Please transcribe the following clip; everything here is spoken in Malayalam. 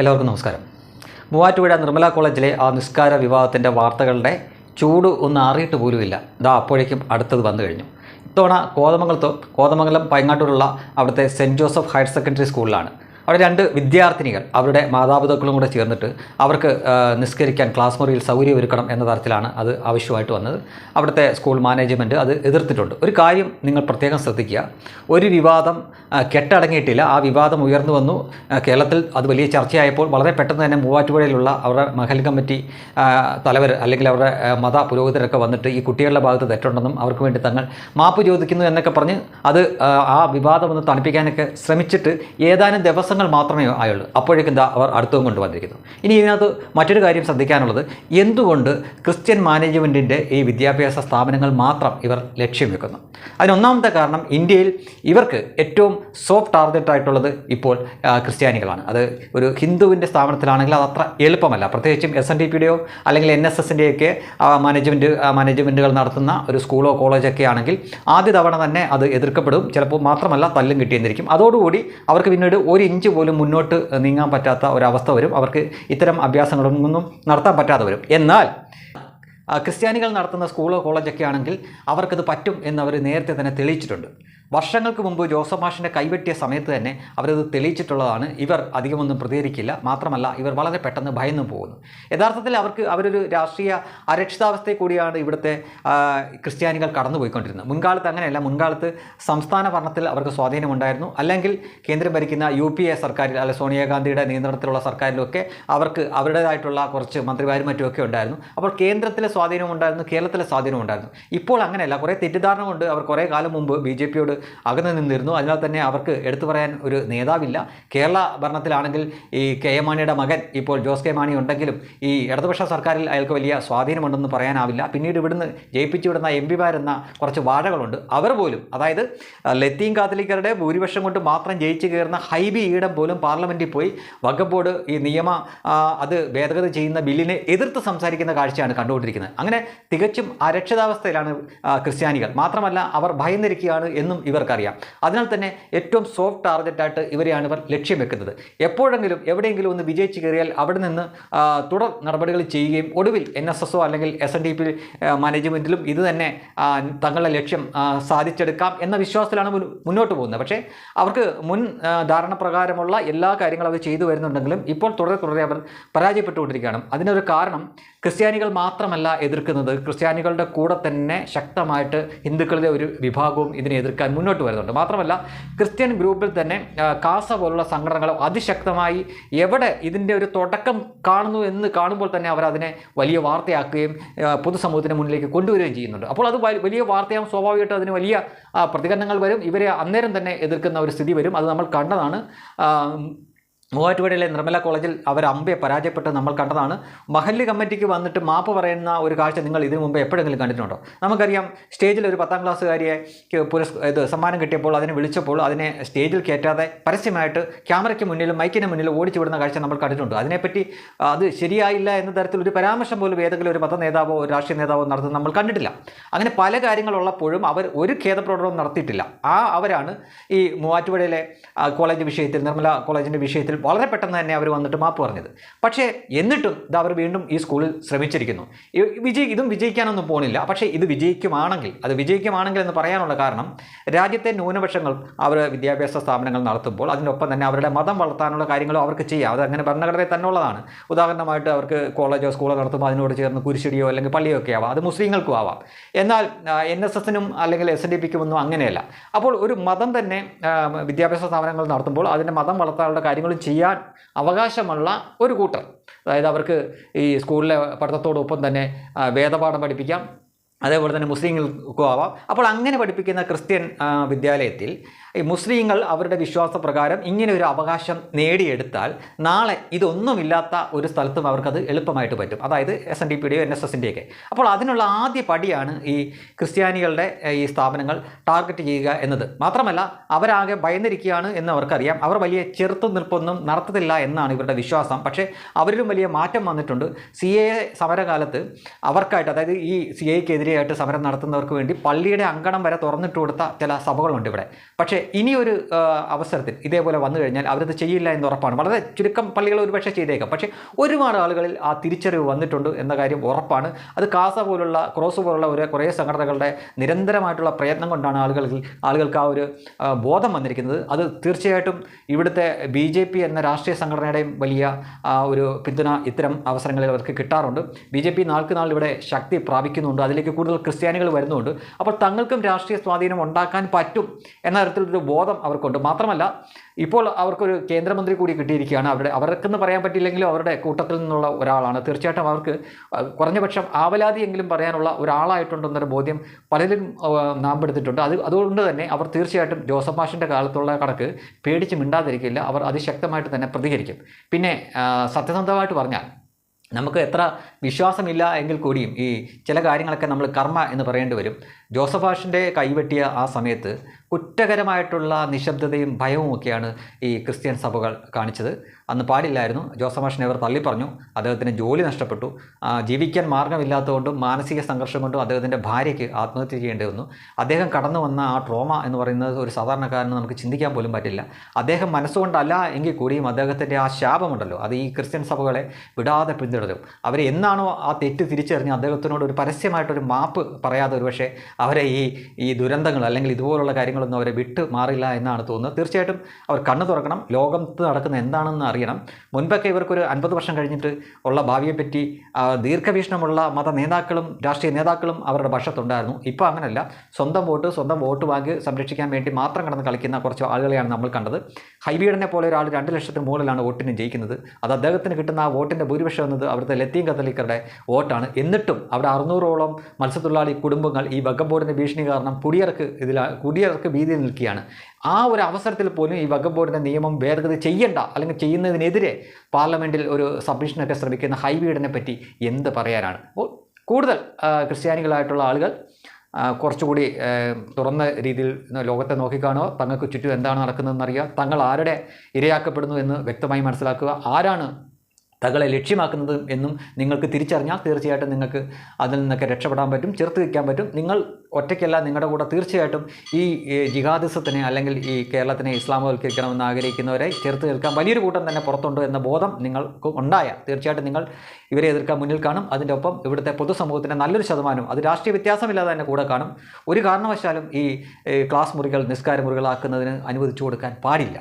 എല്ലാവർക്കും നമസ്കാരം. മൂവാറ്റുപുഴ നിർമ്മല കോളേജിലെ ആ നിസ്കാര വിവാദത്തിൻ്റെ വാർത്തകളുടെ ചൂട് ഒന്ന് ആറിയിട്ട് പോലുമില്ല. അപ്പോഴേക്കും അടുത്തത് വന്നു കഴിഞ്ഞു. ഇത്തവണ കോതമംഗലം പൈങ്ങാട്ടൂരുള്ള അവിടുത്തെ സെൻറ്റ് ജോസഫ് ഹയർ സെക്കൻഡറി സ്കൂളിലാണ്. അവിടെ രണ്ട് വിദ്യാർത്ഥിനികൾ അവരുടെ മാതാപിതാക്കളും കൂടെ ചേർന്നിട്ട് അവർക്ക് നിസ്കരിക്കാൻ ക്ലാസ് മുറിയിൽ സൗകര്യമൊരുക്കണം എന്ന തരത്തിലാണ് അത് ആവശ്യമായിട്ട് വന്നത്. അവിടുത്തെ സ്കൂൾ മാനേജ്മെൻറ്റ് അത് എതിർത്തിട്ടുണ്ട്. ഒരു കാര്യം നിങ്ങൾ പ്രത്യേകം ശ്രദ്ധിക്കുക, ഒരു വിവാദം കെട്ടടങ്ങിയിട്ടില്ല. ആ വിവാദം ഉയർന്നു വന്നു. കേരളത്തിൽ അത് വലിയ ചർച്ചയായപ്പോൾ വളരെ പെട്ടെന്ന് തന്നെ മൂവാറ്റുപുഴയിലുള്ള അവരുടെ മഹൽ കമ്മിറ്റി തലവർ അല്ലെങ്കിൽ അവരുടെ മത പുരോഹിതരൊക്കെ വന്നിട്ട് ഈ കുട്ടികളുടെ ഭാഗത്ത് തെറ്റുണ്ടെന്നും അവർക്ക് വേണ്ടി തങ്ങൾ മാപ്പ് ചോദിക്കുന്നു എന്നൊക്കെ പറഞ്ഞ് അത് ആ വിവാദം ഒന്ന് തണുപ്പിക്കാനൊക്കെ ശ്രമിച്ചിട്ട് ഏതാനും ദിവസങ്ങൾ മാത്രമേ ആയുള്ളൂ. അപ്പോഴേക്കും അവർ അടുത്തവും കൊണ്ടുവന്നിരിക്കുന്നു. ഇനി ഇതിനകത്ത് മറ്റൊരു കാര്യം ശ്രദ്ധിക്കാനുള്ളത്, എന്തുകൊണ്ട് ക്രിസ്ത്യൻ മാനേജ്മെൻറ്റിൻ്റെ ഈ വിദ്യാഭ്യാസ സ്ഥാപനങ്ങൾ മാത്രം ഇവർ ലക്ഷ്യം വെക്കുന്നു? അതിനൊന്നാമത്തെ കാരണം, ഇന്ത്യയിൽ ഇവർക്ക് ഏറ്റവും സോഫ്റ്റ് ടാർഗറ്റ് ആയിട്ടുള്ളത് ഇപ്പോൾ ക്രിസ്ത്യാനികളാണ്. അത് ഒരു ഹിന്ദുവിൻ്റെ സ്ഥാപനത്തിലാണെങ്കിൽ അത് അത്ര എളുപ്പമല്ല. പ്രത്യേകിച്ചും SNDPയുടെയോ അല്ലെങ്കിൽ NSSൻ്റെയൊക്കെ മാനേജ്മെൻറ്റുകൾ നടത്തുന്ന ഒരു സ്കൂളോ കോളേജൊക്കെ ആണെങ്കിൽ ആദ്യ തവണ തന്നെ അത് എതിർക്കപ്പെടും. ചിലപ്പോൾ മാത്രമല്ല തല്ലും കിട്ടിയെന്നിരിക്കും. അതോടുകൂടി അവർക്ക് പിന്നീട് ഒരു ഇഞ്ച് പോലും മുന്നോട്ട് നീങ്ങാൻ പറ്റാത്ത ഒരവസ്ഥ വരും. അവർക്ക് ഇത്തരം അഭ്യാസങ്ങളൊന്നും നടത്താൻ പറ്റാതെ വരും. എന്നാൽ ക്രിസ്ത്യാനികൾ നടത്തുന്ന സ്കൂളോ കോളേജൊക്കെ ആണെങ്കിൽ അവർക്കത് പറ്റും എന്നവർ നേരത്തെ തന്നെ തെളിയിച്ചിട്ടുണ്ട്. വർഷങ്ങൾക്ക് മുമ്പ് ജോസഫ് മാഷിൻ്റെ കൈവെട്ടിയ സമയത്ത് തന്നെ അവരത് തെളിയിച്ചിട്ടുള്ളതാണ്. ഇവർ അധികമൊന്നും പ്രതികരിക്കില്ല. മാത്രമല്ല, ഇവർ വളരെ പെട്ടെന്ന് ഭയന്നു പോകുന്നു. യഥാർത്ഥത്തിൽ അവരൊരു രാഷ്ട്രീയ അരക്ഷിതാവസ്ഥയിൽ കൂടിയാണ് ഇവിടുത്തെ ക്രിസ്ത്യാനികൾ കടന്നുപോയിക്കൊണ്ടിരുന്നത്. മുൻകാലത്ത് അങ്ങനെയല്ല. മുൻകാലത്ത് സംസ്ഥാന ഭരണത്തിൽ അവർക്ക് സ്വാധീനമുണ്ടായിരുന്നു. അല്ലെങ്കിൽ കേന്ദ്രം ഭരിക്കുന്ന UPA സർക്കാരിൽ, അല്ലെ സോണിയാഗാന്ധിയുടെ നിയന്ത്രണത്തിലുള്ള സർക്കാരിലൊക്കെ അവർക്ക് അവരുടേതായിട്ടുള്ള കുറച്ച് മന്ത്രിമാരും മറ്റുമൊക്കെ ഉണ്ടായിരുന്നു. അപ്പോൾ കേന്ദ്രത്തിലെ സ്വാധീനമുണ്ടായിരുന്നു, കേരളത്തിലെ സ്വാധീനമുണ്ടായിരുന്നു. ഇപ്പോൾ അങ്ങനെയല്ല. കുറേ തെറ്റിദ്ധാരണ കൊണ്ട് അവർ കുറേ കാലം മുമ്പ് BJPയോട് അകന്നു നിന്നിരുന്നു. അതിനാൽ തന്നെ അവർക്ക് എടുത്തു പറയാൻ ഒരു നേതാവില്ല. കേരള ഭരണത്തിലാണെങ്കിൽ ഈ KM മാണിയുടെ മകൻ ഇപ്പോൾ ജോസ് കെ മാണി ഉണ്ടെങ്കിലും ഈ ഇടതുപക്ഷ സർക്കാരിൽ അയാൾക്ക് വലിയ സ്വാധീനമുണ്ടെന്ന് പറയാനാവില്ല. പിന്നീട് ഇവിടുന്ന് ജയിപ്പിച്ചു വിടുന്ന MP മാരെന്ന കുറച്ച് വാഴകളുണ്ട്. അവർ പോലും, അതായത് ലത്തീൻ കാത്തലിക്കരുടെ ഭൂരിപക്ഷം കൊണ്ട് മാത്രം ജയിച്ചു കയറുന്ന ഹൈബി ഈടം പോലും പാർലമെൻറ്റിൽ പോയി വഖഫ് ബോർഡ് ഈ അത് ഭേദഗതി ചെയ്യുന്ന ബില്ലിനെ എതിർത്ത് സംസാരിക്കുന്ന കാഴ്ചയാണ് കണ്ടുകൊണ്ടിരിക്കുന്നത്. അങ്ങനെ തികച്ചും അരക്ഷിതാവസ്ഥയിലാണ് ക്രിസ്ത്യാനികൾ. മാത്രമല്ല, അവർ ഭയന്നിരിക്കുകയാണ് എന്നും ഇവർക്കറിയാം. അതിനാൽ തന്നെ ഏറ്റവും സോഫ്റ്റ് ടാർഗറ്റായിട്ട് ഇവരെയാണ് ഇവർ ലക്ഷ്യം വെക്കുന്നത്. എപ്പോഴെങ്കിലും എവിടെയെങ്കിലും ഒന്ന് വിജയിച്ച് കയറിയാൽ അവിടെ നിന്ന് തുടർ നടപടികൾ ചെയ്യുകയും ഒടുവിൽ NSSO അല്ലെങ്കിൽ SNDP മാനേജ്മെൻറ്റിലും ഇത് തന്നെ തങ്ങളുടെ ലക്ഷ്യം സാധിച്ചെടുക്കാം എന്ന വിശ്വാസത്തിലാണ് മുന്നോട്ട് പോകുന്നത്. പക്ഷേ അവർക്ക് മുൻ ധാരണ പ്രകാരമുള്ള എല്ലാ കാര്യങ്ങളും അവർ ചെയ്തു വരുന്നുണ്ടെങ്കിലും ഇപ്പോൾ തുടരെ അവർ പരാജയപ്പെട്ടുകൊണ്ടിരിക്കുകയാണ്. അതിനൊരു കാരണം, ക്രിസ്ത്യാനികൾ മാത്രമല്ല എതിർക്കുന്നത്, ക്രിസ്ത്യാനികളുടെ കൂടെ തന്നെ ശക്തമായിട്ട് ഹിന്ദുക്കളുടെ ഒരു വിഭാഗവും ഇതിനെ എതിർക്കാൻ മുന്നോട്ട് വരുന്നുണ്ട്. മാത്രമല്ല, ക്രിസ്ത്യൻ ഗ്രൂപ്പിൽ തന്നെ കാസ പോലുള്ള സംഘടനകൾ അതിശക്തമായി എവിടെ ഇതിൻ്റെ ഒരു തുടക്കം കാണുന്നു എന്ന് കാണുമ്പോൾ തന്നെ അവർ അതിനെ വലിയ വാർത്തയാക്കുകയും പൊതുസമൂഹത്തിന് മുന്നിലേക്ക് കൊണ്ടുവരികയും ചെയ്യുന്നുണ്ട്. അപ്പോൾ അത് വലിയ വാർത്തയാകും. സ്വാഭാവികമായിട്ടും അതിന് വലിയ പ്രതികരണങ്ങൾ വരും. ഇവരെ അന്നേരം തന്നെ എതിർക്കുന്ന ഒരു സ്ഥിതി വരും. അത് നമ്മൾ കണ്ടതാണ്. മൂവാറ്റുപുഴയിലെ നിർമ്മല കോളേജിൽ അവർ അമ്പയെ പരാജയപ്പെട്ട് നമ്മൾ കണ്ടതാണ്. മഹല്ല് കമ്മിറ്റിക്ക് വന്നിട്ട് മാപ്പ് പറയുന്ന ഒരു കാഴ്ച നിങ്ങൾ ഇതിനു മുമ്പ് എപ്പോഴെങ്കിലും കണ്ടിട്ടുണ്ടോ? നമുക്കറിയാം, സ്റ്റേജിൽ ഒരു 10ാം ക്ലാസ്സുകാരിയെ സമ്മാനം കിട്ടിയപ്പോൾ അതിനെ വിളിച്ചപ്പോൾ അതിനെ സ്റ്റേജിൽ കയറ്റാതെ പരസ്യമായിട്ട് ക്യാമറയ്ക്ക് മുന്നിലും മൈക്കിന് മുന്നിലും ഓടിച്ചു വിടുന്ന കാഴ്ച നമ്മൾ കണ്ടിട്ടുണ്ട്. അതിനെപ്പറ്റി അത് ശരിയായില്ല എന്ന തരത്തിൽ ഒരു പരാമർശം പോലും ഏതെങ്കിലും ഒരു മത നേതാവോ ഒരു രാഷ്ട്രീയ നേതാവോ നടത്തുന്നത് നമ്മൾ കണ്ടിട്ടില്ല. അങ്ങനെ പല കാര്യങ്ങളുള്ളപ്പോഴും അവർ ഒരു ഖേദപ്രകടനവും നടത്തിയിട്ടില്ല. അവരാണ് ഈ മൂവാറ്റുപുഴയിലെ കോളേജ് വിഷയത്തിൽ, നിർമ്മല കോളേജിൻ്റെ വിഷയത്തിൽ വളരെ പെട്ടെന്ന് തന്നെ അവർ വന്നിട്ട് മാപ്പ് പറഞ്ഞത്. പക്ഷേ എന്നിട്ടും അവർ വീണ്ടും ഈ സ്കൂളിൽ ശ്രമിച്ചിരിക്കുന്നു. ഇതും വിജയിക്കാനൊന്നും പോകുന്നില്ല. പക്ഷേ ഇത് വിജയിക്കുമാണെങ്കിൽ എന്ന് പറയാനുള്ള കാരണം, രാജ്യത്തെ ന്യൂനപക്ഷങ്ങൾ അവർ വിദ്യാഭ്യാസ സ്ഥാപനങ്ങൾ നടത്തുമ്പോൾ അതിനൊപ്പം തന്നെ അവരുടെ മതം വളർത്താനുള്ള കാര്യങ്ങളും അവർക്ക് ചെയ്യാം. അതങ്ങനെ ഭരണഘടനയിൽ തന്നെ ഉള്ളതാണ്. ഉദാഹരണമായിട്ട് അവർക്ക് കോളേജോ സ്കൂളോ നടത്തുമ്പോൾ അതിനോട് ചേർന്ന് കുരിശടിയോ അല്ലെങ്കിൽ പള്ളിയോ ഒക്കെ ആവാം. അത് മുസ്ലിങ്ങൾക്കും ആവാം. എന്നാൽ NSSനും അല്ലെങ്കിൽ SNDPക്കും ഒന്നും അങ്ങനെയല്ല. അപ്പോൾ ഒരു മതം തന്നെ വിദ്യാഭ്യാസ സ്ഥാപനങ്ങൾ നടത്തുമ്പോൾ അതിൻ്റെ മതം വളർത്താനുള്ള കാര്യങ്ങളും ചെയ്യാൻ അവകാശമുള്ള ഒരു കൂട്ടർ, അതായത് അവർക്ക് ഈ സ്കൂളിലെ പഠിത്തത്തോടൊപ്പം തന്നെ വേദപാഠം പഠിപ്പിക്കാം, അതേപോലെ തന്നെ മുസ്ലിങ്ങൾക്കും ആവാം. അപ്പോൾ അങ്ങനെ പഠിപ്പിക്കുന്ന ക്രിസ്ത്യൻ വിദ്യാലയത്തിൽ ഈ മുസ്ലിങ്ങൾ അവരുടെ വിശ്വാസപ്രകാരം ഇങ്ങനെ ഒരു അവകാശം നേടിയെടുത്താൽ നാളെ ഇതൊന്നുമില്ലാത്ത ഒരു സ്ഥലത്തും അവർക്കത് എളുപ്പമായിട്ട് പറ്റും. അതായത് SNDPയുടെയോ NSSൻ്റെയൊക്കെ. അപ്പോൾ അതിനുള്ള ആദ്യ പടിയാണ് ഈ ക്രിസ്ത്യാനികളുടെ ഈ സ്ഥാപനങ്ങൾ ടാർഗറ്റ് ചെയ്യുക എന്നത്. മാത്രമല്ല, അവരാകെ ഭയന്നിരിക്കുകയാണ് എന്ന് അവർക്കറിയാം. അവർ വലിയ ചെറുത്തുനിൽപ്പൊന്നും നടത്തത്തില്ല എന്നാണ് ഇവരുടെ വിശ്വാസം. പക്ഷേ അവരിലും വലിയ മാറ്റം വന്നിട്ടുണ്ട്. CAA സമരകാലത്ത് അവർക്കായിട്ട്, അതായത് ഈ CAAയ്ക്കെതിരെയായിട്ട് സമരം നടത്തുന്നവർക്ക് വേണ്ടി പള്ളിയുടെ അങ്കണം വരെ തുറന്നിട്ട് കൊടുത്ത ചില സഭകളുണ്ട് ഇവിടെ. പക്ഷേ ഇനിയൊരു അവസരത്തിൽ ഇതേപോലെ വന്നു കഴിഞ്ഞാൽ അവരത് ചെയ്യില്ല എന്ന് ഉറപ്പാണ്. വളരെ ചുരുക്കം പള്ളികൾ ഒരുപക്ഷെ ചെയ്തേക്കാം, പക്ഷേ ഒരുപാട് ആളുകളിൽ ആ തിരിച്ചറിവ് വന്നിട്ടുണ്ട് എന്ന കാര്യം ഉറപ്പാണ്. അത് കാസ പോലുള്ള ക്രോസ് പോലുള്ള കുറേ സംഘടനകളുടെ നിരന്തരമായിട്ടുള്ള പ്രയത്നം കൊണ്ടാണ് ആളുകൾക്ക് ആ ഒരു ബോധം വന്നിരിക്കുന്നത്. അത് തീർച്ചയായിട്ടും ഇവിടുത്തെ BJP എന്ന രാഷ്ട്രീയ സംഘടനയുടെയും വലിയ ഒരു പിന്തുണ ഇത്തരം അവസരങ്ങളിൽ അവർക്ക് കിട്ടാറുണ്ട്. BJP നാൾക്ക് നാൾ ഇവിടെ ശക്തി പ്രാപിക്കുന്നുണ്ട്, അതിലേക്ക് കൂടുതൽ ക്രിസ്ത്യാനികൾ വരുന്നുണ്ട്. അപ്പോൾ തങ്ങൾക്കും രാഷ്ട്രീയ സ്വാധീനം ഉണ്ടാക്കാൻ പറ്റും എന്ന തരത്തിലൊരു ബോധം അവർക്കുണ്ട്. മാത്രമല്ല ഇപ്പോൾ അവർക്കൊരു കേന്ദ്രമന്ത്രി കൂടി കിട്ടിയിരിക്കുകയാണ്. അവർക്കെന്ന് പറയാൻ പറ്റില്ലെങ്കിലും അവരുടെ കൂട്ടത്തിൽ നിന്നുള്ള ഒരാളാണ്. തീർച്ചയായിട്ടും അവർക്ക് കുറഞ്ഞപക്ഷം ആവലാതിയെങ്കിലും പറയാനുള്ള ഒരാളായിട്ടുണ്ടെന്നൊരു ബോധ്യം പലരും നാമ്പെടുത്തിട്ടുണ്ട്. അതുകൊണ്ട് തന്നെ അവർ തീർച്ചയായിട്ടും ജോസഫ് മാഷിൻ്റെ കാലത്തുള്ള കണക്ക് പേടിച്ച് മിണ്ടാതിരിക്കില്ല. അവർ അതിശക്തമായിട്ട് തന്നെ പ്രതികരിക്കും. പിന്നെ സത്യസന്ധമായിട്ട് പറഞ്ഞാൽ നമുക്ക് എത്ര വിശ്വാസമില്ല എങ്കിൽ കൂടിയും ഈ ചില കാര്യങ്ങളൊക്കെ നമ്മൾ കർമ്മ എന്ന് പറയേണ്ടി വരും. ജോസഫ് മാഷിൻ്റെ കൈവെട്ടിയ ആ സമയത്ത് കുറ്റകരമായിട്ടുള്ള നിശബ്ദതയും ഭയവും ഒക്കെയാണ് ഈ ക്രിസ്ത്യൻ സഭകൾ കാണിച്ചത്. അന്ന് പാടില്ലായിരുന്നു. ജോസഫ് മാഷിനെ അവർ തള്ളിപ്പറഞ്ഞു. അദ്ദേഹത്തിന് ജോലി നഷ്ടപ്പെട്ടു. ജീവിക്കാൻ മാർഗ്ഗമില്ലാത്തതുകൊണ്ടും മാനസിക സംഘർഷം കൊണ്ടും അദ്ദേഹത്തിൻ്റെ ഭാര്യയ്ക്ക് ആത്മഹത്യ ചെയ്യേണ്ടി വന്നു. അദ്ദേഹം കടന്നു വന്ന ആ ട്രോമ എന്ന് പറയുന്നത് ഒരു സാധാരണക്കാരന് നമുക്ക് ചിന്തിക്കാൻ പോലും പറ്റില്ല. അദ്ദേഹം മനസ്സുകൊണ്ടല്ല എങ്കിൽ കൂടിയും അദ്ദേഹത്തിൻ്റെ ആ ശാപമുണ്ടല്ലോ, അത് ഈ ക്രിസ്ത്യൻ സഭകളെ വിടാതെ പിന്തുടരും. അവർ എന്നാണോ ആ തെറ്റ് തിരിച്ചറിഞ്ഞ് അദ്ദേഹത്തിനോട് ഒരു പരസ്യമായിട്ടൊരു മാപ്പ് പറയാതെ ഒരുപക്ഷെ അവരെ ഈ ദുരന്തങ്ങൾ അല്ലെങ്കിൽ ഇതുപോലുള്ള കാര്യങ്ങളൊന്നും അവരെ വിട്ട് മാറില്ല എന്നാണ് തോന്നുന്നത്. തീർച്ചയായിട്ടും അവർ കണ്ണു തുറക്കണം, ലോകത്ത് നടക്കുന്ന എന്താണെന്ന് അറിയണം. മുൻപൊക്കെ ഇവർക്കൊരു 50 വർഷം കഴിഞ്ഞിട്ട് ഉള്ള ഭാവിയെപ്പറ്റി ദീർഘവീക്ഷണമുള്ള മത നേതാക്കളും രാഷ്ട്രീയ നേതാക്കളും അവരുടെ പക്ഷത്തുണ്ടായിരുന്നു. ഇപ്പോൾ അങ്ങനെയല്ല. സ്വന്തം വോട്ട് ബാങ്ക് സംരക്ഷിക്കാൻ വേണ്ടി മാത്രം കടന്ന് കളിക്കുന്ന കുറച്ച് ആളുകളെയാണ് നമ്മൾ കണ്ടത്. ഹൈബീഡനെ പോലെ ഒരാൾ 2 ലക്ഷത്തിന് മുകളിലാണ് വോട്ടിന് ജയിക്കുന്നത്. അത് അദ്ദേഹത്തിന് കിട്ടുന്ന ആ വോട്ടിൻ്റെ ഭൂരിപക്ഷം എന്നത് അവിടുത്തെ ലത്തീൻ കത്തോലിക്കരുടെ വോട്ടാണ്. എന്നിട്ടും അവിടെ 600ഓളം മത്സ്യത്തൊഴിലാളി കുടുംബങ്ങൾ ഈ വഖഫ് ബോർഡിൻ്റെ ഭീഷണി കാരണം കുടിയർക്ക് ഭീതിയിൽ നിൽക്കുകയാണ്. ആ ഒരു അവസരത്തിൽ പോലും ഈ വഖഫ് ബോർഡിൻ്റെ നിയമം ഭേദഗതി ചെയ്യണ്ട അല്ലെങ്കിൽ ചെയ്യുന്നതിനെതിരെ പാർലമെൻറ്റിൽ ഒരു സബ്മിഷനൊക്കെ ശ്രമിക്കുന്ന ഹൈബീഡിനെ പറ്റി എന്ത് പറയാനാണ്? അപ്പോൾ കൂടുതൽ ക്രിസ്ത്യാനികളായിട്ടുള്ള ആളുകൾ കുറച്ചുകൂടി തുറന്ന രീതിയിൽ ലോകത്തെ നോക്കിക്കാണുക, തങ്ങൾക്ക് ചുറ്റും എന്താണ് നടക്കുന്നതെന്നറിയുക, തങ്ങൾ ആരുടെ ഇരയാക്കപ്പെടുന്നു എന്ന് വ്യക്തമായി മനസ്സിലാക്കുക, ആരാണ് തങ്ങളെ ലക്ഷ്യമാക്കുന്നത് എന്നും നിങ്ങൾക്ക് തിരിച്ചറിഞ്ഞാൽ തീർച്ചയായിട്ടും നിങ്ങൾക്ക് അതിൽ നിന്നൊക്കെ രക്ഷപ്പെടാൻ പറ്റും, ചെറുത്ത് വയ്ക്കാൻ പറ്റും. നിങ്ങൾ ഒറ്റയ്ക്കല്ല, നിങ്ങളുടെ കൂടെ തീർച്ചയായിട്ടും ഈ ജിഹാദിസത്തിനെ അല്ലെങ്കിൽ ഈ കേരളത്തിനെ ഇസ്ലാമവൽക്കരിക്കണമെന്ന് ആഗ്രഹിക്കുന്നവരെ ചെറുത്ത് നിൽക്കാൻ വലിയൊരു കൂട്ടം തന്നെ പുറത്തുണ്ട് എന്ന ബോധം നിങ്ങൾക്ക് ഉണ്ടായാൽ തീർച്ചയായിട്ടും നിങ്ങൾ ഇവരെ എതിർക്കാൻ മുന്നിൽ കാണും. അതിൻ്റെ ഒപ്പം ഇവിടുത്തെ പൊതുസമൂഹത്തിൻ്റെ നല്ലൊരു ശതമാനം അത് രാഷ്ട്രീയ വ്യത്യാസമില്ലാതെ തന്നെ കൂടെ കാണും. ഒരു കാരണവശാലും ഈ ക്ലാസ് മുറികൾ നിസ്കാര മുറികളാക്കുന്നതിന് അനുവദിച്ചു കൊടുക്കാൻ പാടില്ല.